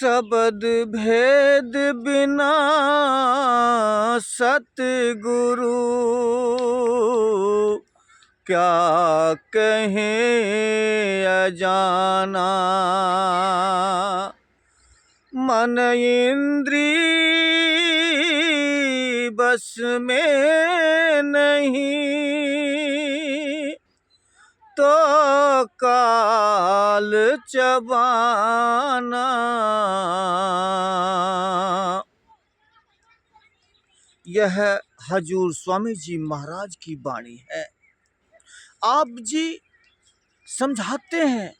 सबद भेद बिना सतगुरु क्या कहें अजाना। मन इंद्री बस में नहीं तो काल चबाना। यह हजूर स्वामी जी महाराज की वाणी है। आप जी समझाते हैं,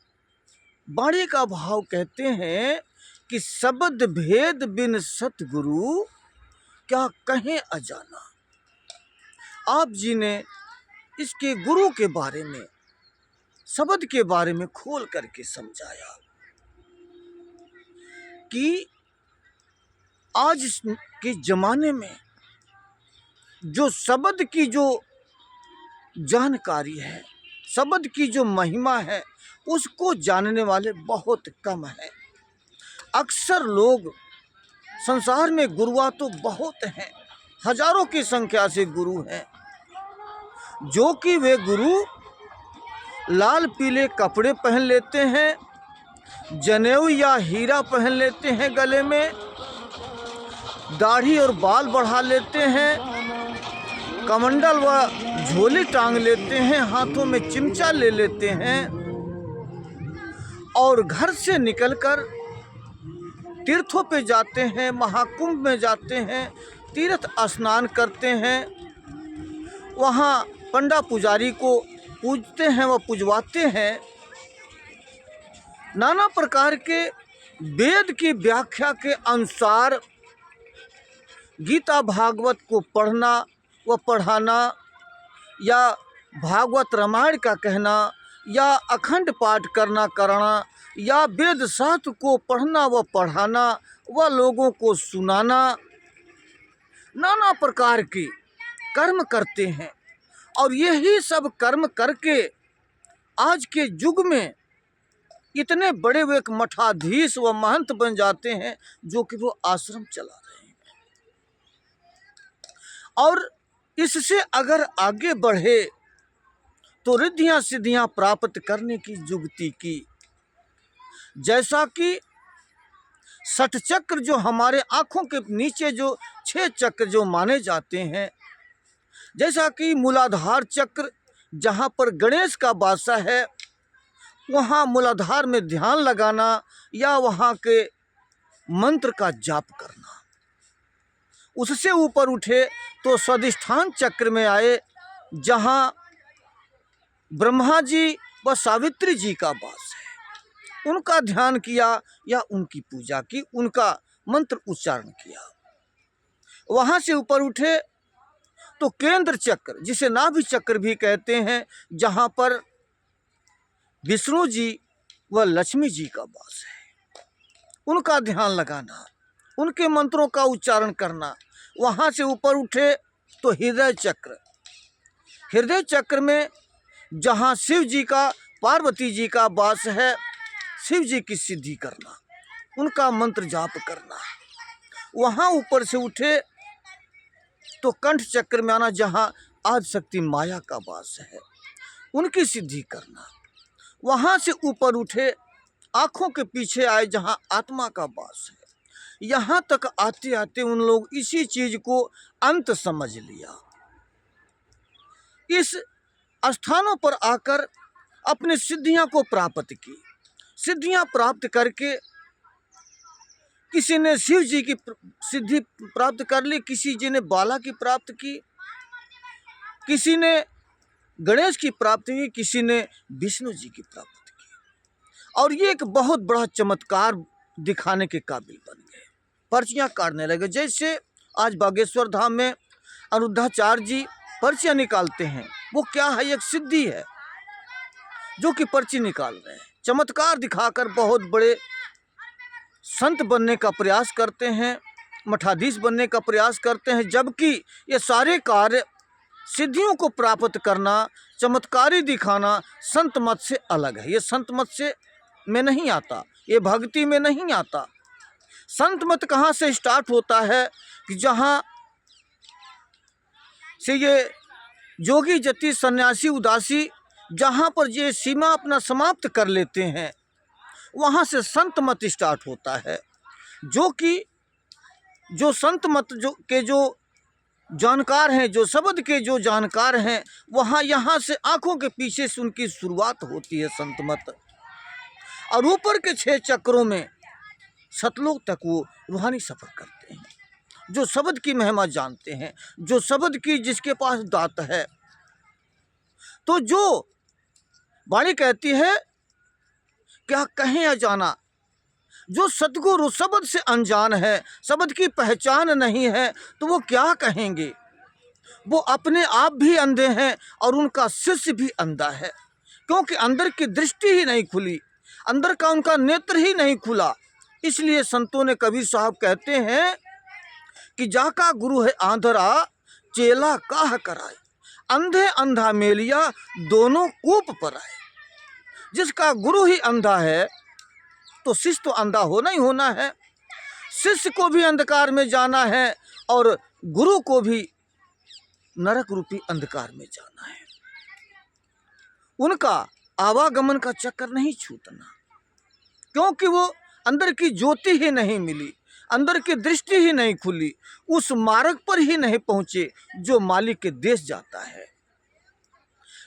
वाणी का भाव कहते हैं कि शब्द भेद बिन सतगुरु क्या कहें अजाना। आप जी ने इसके गुरु के बारे में, शब्द के बारे में खोल करके समझाया कि आज के जमाने में जो शब्द की जो जानकारी है, शब्द की जो महिमा है, उसको जानने वाले बहुत कम हैं। अक्सर लोग संसार में गुरुआ तो बहुत हैं, हजारों की संख्या से गुरु हैं, जो कि वे गुरु लाल पीले कपड़े पहन लेते हैं, जनेऊ या हीरा पहन लेते हैं गले में, दाढ़ी और बाल बढ़ा लेते हैं, कमंडल व झोली टांग लेते हैं, हाथों में चिमचा ले लेते हैं और घर से निकलकर तीर्थों पे जाते हैं, महाकुंभ में जाते हैं, तीर्थ स्नान करते हैं, वहाँ पंडा पुजारी को पूजते हैं व पुजवाते हैं। नाना प्रकार के वेद की व्याख्या के अनुसार गीता भागवत को पढ़ना व पढ़ाना, या भागवत रामायण का कहना, या अखंड पाठ कराना, या वेद शास्त्र को पढ़ना व पढ़ाना व लोगों को सुनाना, नाना प्रकार के कर्म करते हैं। और यही सब कर्म करके आज के युग में इतने बड़े वे एक मठाधीश व महंत बन जाते हैं, जो कि वो आश्रम चला रहे हैं। और इससे अगर आगे बढ़े तो रिद्धियां सिद्धियां प्राप्त करने की जुगती की। जैसा कि 60 चक्र जो हमारे आँखों के नीचे जो 6 चक्र जो माने जाते हैं, जैसा कि मूलाधार चक्र जहाँ पर गणेश का वास है, वहाँ मूलाधार में ध्यान लगाना या वहाँ के मंत्र का जाप करना। उससे ऊपर उठे तो स्वाधिष्ठान चक्र में आए, जहाँ ब्रह्मा जी व सावित्री जी का वास है, उनका ध्यान किया या उनकी पूजा की, उनका मंत्र उच्चारण किया। वहाँ से ऊपर उठे तो केंद्र चक्र, जिसे नाभि चक्र भी कहते हैं, जहाँ पर विष्णु जी व लक्ष्मी जी का वास है, उनका ध्यान लगाना, उनके मंत्रों का उच्चारण करना। वहाँ से ऊपर उठे तो हृदय चक्र, हृदय चक्र में जहाँ शिव जी का, पार्वती जी का वास है, शिव जी की सिद्धि करना, उनका मंत्र जाप करना। वहाँ ऊपर से उठे तो कंठ चक्र में आना, जहाँ आदिशक्ति माया का वास है, उनकी सिद्धि करना। वहाँ से ऊपर उठे आँखों के पीछे आए, जहाँ आत्मा का वास है। यहाँ तक आते आते उन लोग इसी चीज को अंत समझ लिया। इस स्थानों पर आकर अपने सिद्धियां को प्राप्त की। सिद्धियां प्राप्त करके किसी ने शिव जी की सिद्धि प्राप्त कर ली, किसी जी ने बाला की प्राप्त की, किसी ने गणेश की प्राप्ति की, किसी ने विष्णु जी की प्राप्ति की। और ये एक बहुत बड़ा चमत्कार दिखाने के काबिल बन गए, पर्चियाँ काटने लगे। जैसे आज बागेश्वर धाम में अनिरुद्धाचार्य जी पर्चियाँ निकालते हैं, वो क्या है, एक सिद्धि है जो कि पर्ची निकाल रहे हैं। चमत्कार दिखाकर बहुत बड़े संत बनने का प्रयास करते हैं, मठाधीश बनने का प्रयास करते हैं, जबकि ये सारे कार्य सिद्धियों को प्राप्त करना, चमत्कारी दिखाना संत मत से अलग है। ये संत मत से में नहीं आता, ये भक्ति में नहीं आता। संत मत कहाँ से स्टार्ट होता है कि जहाँ से ये जोगी जति सन्यासी उदासी जहाँ पर ये सीमा अपना समाप्त कर लेते हैं, वहाँ से संत मत स्टार्ट होता है। जो संत मत जो जानकार हैं, जो शब्द के जो जानकार हैं, वहाँ यहाँ से आँखों के पीछे से उनकी शुरुआत होती है संत मत, और ऊपर के 6 चक्रों में सतलोक तक वो रूहानी सफ़र करते हैं। जो शब्द की महिमा जानते हैं, जो शब्द की जिसके पास दात है। तो जो वाणी कहती है क्या कहें अजाना, जो सतगुरु शब्द से अनजान है, शब्द की पहचान नहीं है, तो वो क्या कहेंगे। वो अपने आप भी अंधे हैं और उनका शिष्य भी अंधा है, क्योंकि अंदर की दृष्टि ही नहीं खुली, अंदर का उनका नेत्र ही नहीं खुला। इसलिए संतों ने, कबीर साहब कहते हैं कि जाका गुरु है आंधरा चेला काह कराए, अंधे अंधा मेलिया दोनों कूप पर आए। जिसका गुरु ही अंधा है तो शिष्य तो अंधा होना ही होना है। शिष्य को भी अंधकार में जाना है और गुरु को भी नरक रूपी अंधकार में जाना है। उनका आवागमन का चक्कर नहीं छूटना, क्योंकि वो अंदर की ज्योति ही नहीं मिली, अंदर की दृष्टि ही नहीं खुली, उस मार्ग पर ही नहीं पहुँचे जो मालिक के देश जाता है।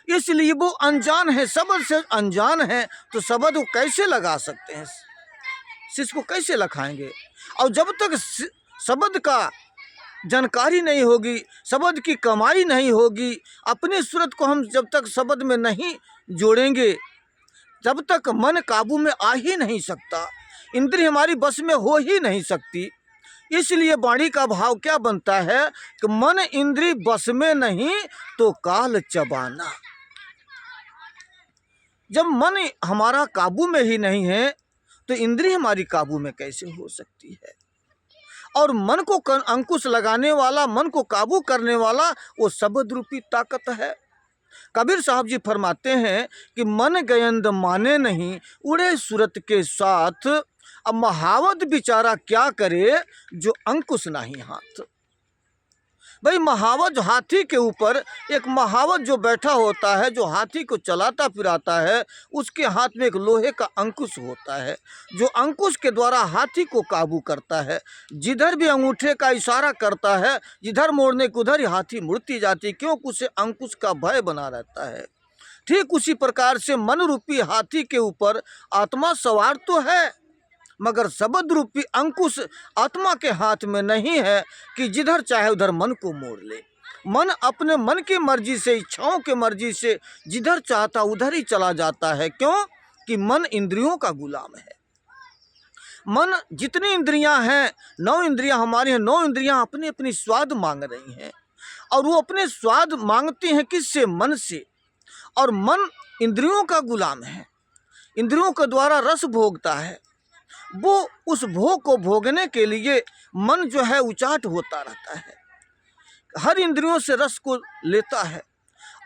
इसलिए वो अनजान है, शब्द से अनजान है, तो शब्द वो कैसे लगा सकते हैं, शिष्य को कैसे लखाएंगे। और जब तक शब्द का जानकारी नहीं होगी, शब्द की कमाई नहीं होगी, अपनी सूरत को हम जब तक शब्द में नहीं जोड़ेंगे, जब तक मन काबू में आ ही नहीं सकता, इंद्रिय हमारी बस में हो ही नहीं सकती। इसलिए वाणी का भाव क्या बनता है कि मन इंद्रिय बस में नहीं तो काल चबाना। जब मन हमारा काबू में ही नहीं है तो इंद्रिय हमारी काबू में कैसे हो सकती है। और मन को अंकुश लगाने वाला, मन को काबू करने वाला वो शब्द रूपी ताकत है। कबीर साहब जी फरमाते हैं कि मन गयंद माने नहीं उड़े सूरत के साथ, अब महावत बेचारा क्या करे जो अंकुश नहीं हाथ। भाई महावत हाथी के ऊपर एक महावत जो बैठा होता है, जो हाथी को चलाता फिराता है, उसके हाथ में एक लोहे का अंकुश होता है, जो अंकुश के द्वारा हाथी को काबू करता है। जिधर भी अंगूठे का इशारा करता है, जिधर मोड़ने को उधर ही हाथी मुड़ती जाती, क्योंकि उसे अंकुश का भय बना रहता है। ठीक उसी प्रकार से मन रूपी हाथी के ऊपर आत्मा सवार तो है, मगर शब्द रूपी अंकुश आत्मा के हाथ में नहीं है कि जिधर चाहे उधर मन को मोड़ ले। मन अपने मन की मर्जी से, इच्छाओं की मर्जी से जिधर चाहता उधर ही चला जाता है। क्यों कि मन इंद्रियों का गुलाम है। मन जितनी इंद्रियां हैं, 9 इंद्रियां हमारी हैं, 9 इंद्रियां अपनी अपनी स्वाद मांग रही हैं, और वो अपने स्वाद मांगती हैं किससे? मन से। और मन इंद्रियों का गुलाम है, इंद्रियों के द्वारा रस भोगता है। वो उस भोग को भोगने के लिए मन जो है उचाट होता रहता है, हर इंद्रियों से रस को लेता है,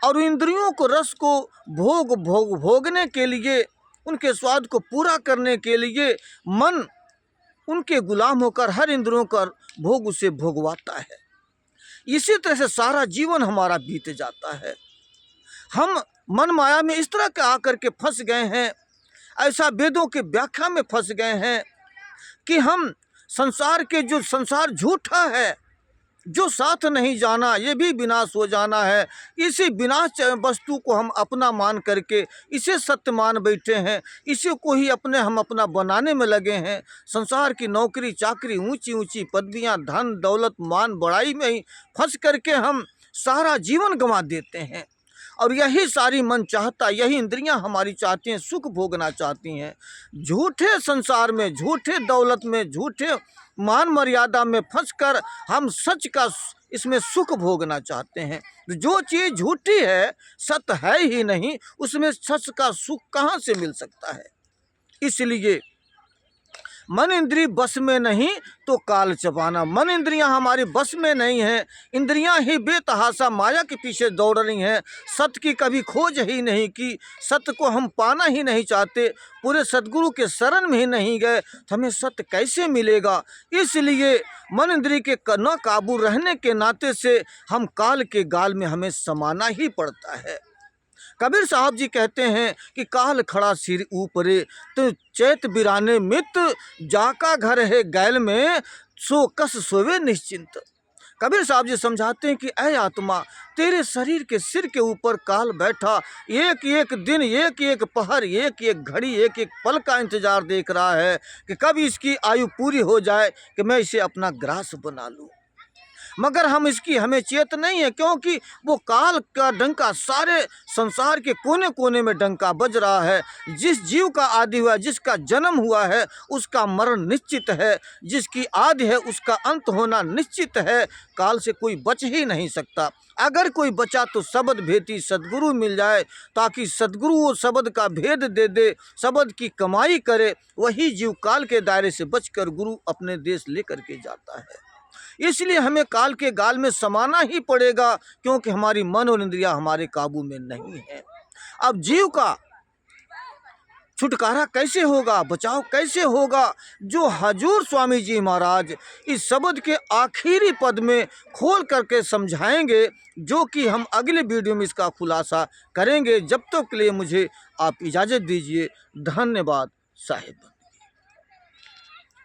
और इंद्रियों को रस को भोगने के लिए, उनके स्वाद को पूरा करने के लिए मन उनके गुलाम होकर हर इंद्रियों का भोग उसे भोगवाता है। इसी तरह से सारा जीवन हमारा बीत जाता है। हम मन माया में इस तरह के आकर के फंस गए हैं, ऐसा वेदों के व्याख्या में फंस गए हैं कि हम संसार के, जो संसार झूठा है, जो साथ नहीं जाना ये भी विनाश हो जाना है, इसी विनाश वस्तु को हम अपना मान करके इसे सत्य मान बैठे हैं, इसी को ही हम अपना बनाने में लगे हैं। संसार की नौकरी चाकरी, ऊंची ऊंची पदवियां, धन दौलत मान बड़ाई में ही फंस करके हम सारा जीवन गंवा देते हैं। और यही सारी मन चाहता, यही इंद्रियां हमारी चाहती हैं, सुख भोगना चाहती हैं। झूठे संसार में, झूठे दौलत में, झूठे मान मर्यादा में फंसकर हम सच का इसमें सुख भोगना चाहते हैं। जो चीज़ झूठी है, सत्य है ही नहीं, उसमें सच का सुख कहाँ से मिल सकता है। इसलिए मन इंद्री बस में नहीं तो काल चबाना। मन इंद्रियां हमारी बस में नहीं हैं, इंद्रियां ही बेतहाशा माया के पीछे दौड़ रही हैं। सत्य की कभी खोज ही नहीं की, सत्य को हम पाना ही नहीं चाहते, पूरे सद्गुरु के शरण में ही नहीं गए तो हमें सत्य कैसे मिलेगा। इसलिए मन इंद्री के न काबू रहने के नाते से हम काल के गाल में हमें समाना ही पड़ता है। कबीर साहब जी कहते हैं कि काल खड़ा सिर ऊपरे तो चैत बिराने मित, जाका घर है गैल में सो कस सोवे निश्चिंत। कबीर साहब जी समझाते हैं कि ऐ आत्मा, तेरे शरीर के सिर के ऊपर काल बैठा एक एक दिन, एक एक पहर, एक एक घड़ी, एक एक पल का इंतजार देख रहा है कि कब इसकी आयु पूरी हो जाए कि मैं इसे अपना ग्रास बना लूँ। मगर हमें चेत नहीं है, क्योंकि वो काल का डंका सारे संसार के कोने कोने में डंका बज रहा है। जिस जीव का आदि हुआ, जिसका जन्म हुआ है, उसका मरण निश्चित है, जिसकी आदि है उसका अंत होना निश्चित है। काल से कोई बच ही नहीं सकता। अगर कोई बचा तो शब्द भेदी सद्गुरु मिल जाए, ताकि सद्गुरु वो शब्द का भेद दे दे, शब्द की कमाई करे, वही जीव काल के दायरे से बचकर गुरु अपने देश लेकर के जाता है। इसलिए हमें काल के गाल में समाना ही पड़ेगा, क्योंकि हमारी मन और इंद्रियां हमारे काबू में नहीं है। अब जीव का छुटकारा कैसे होगा, बचाव कैसे होगा, जो हजूर स्वामी जी महाराज इस शब्द के आखिरी पद में खोल करके समझाएंगे, जो कि हम अगले वीडियो में इसका खुलासा करेंगे। जब तक के लिए मुझे आप इजाज़त दीजिए। धन्यवाद साहिब।